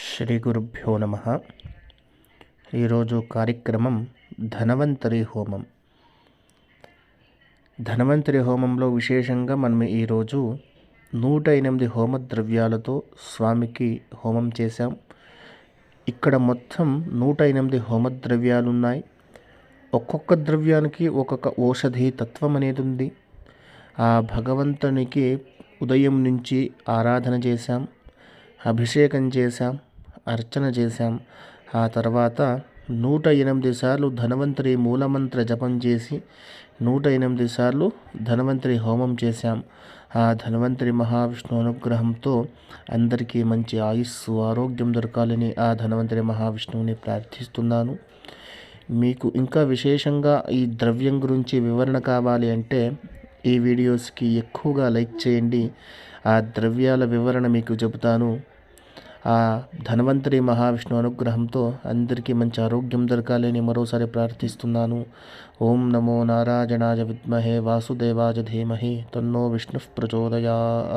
శ్రీ గురుభ్యో నమ. ఈరోజు కార్యక్రమం ధన్వంతరి హోమం. ధన్వంతరి హోమంలో విశేషంగా మనం ఈరోజు 108 హోమ ద్రవ్యాలతో స్వామికి హోమం చేశాం. ఇక్కడ మొత్తం 108 హోమ ద్రవ్యాలు ఉన్నాయి. ఒక్కొక్క ద్రవ్యానికి ఒక్కొక్క ఔషధి తత్వం అనేది ఉంది. ఆ భగవంతునికి ఉదయం నుంచి ఆరాధన చేశాం, అభిషేకం చేశాం, అర్చన చేశాం. ఆ తర్వాత 108 సార్లు ధన్వంతరి మూలమంత్ర జపం చేసి 108 సార్లు ధన్వంతరి హోమం చేశాం. ఆ ధన్వంతరి మహావిష్ణు అనుగ్రహంతో అందరికీ మంచి ఆయుస్సు ఆరోగ్యం దొరకాలని ఆ ధన్వంతరి మహావిష్ణువుని ప్రార్థిస్తున్నాను. మీకు ఇంకా విశేషంగా ఈ ద్రవ్యం గురించి వివరణ కావాలి అంటే ఈ వీడియోస్కి ఎక్కువగా లైక్ చేయండి. ఆ ద్రవ్యాల వివరణ మీకు చెబుతాను. ఆ ధన్వంతరి మహావిష్ణు అనుగ్రహంతో అందరికీ మంచి ఆరోగ్యం దొరకాలని మరోసారి ప్రార్థిస్తున్నాను. ఓం నమో నారాయణాయ విద్మహే వాసుదేవాయ ధీమహి తన్నో విష్ణుః ప్రచోదయాత్.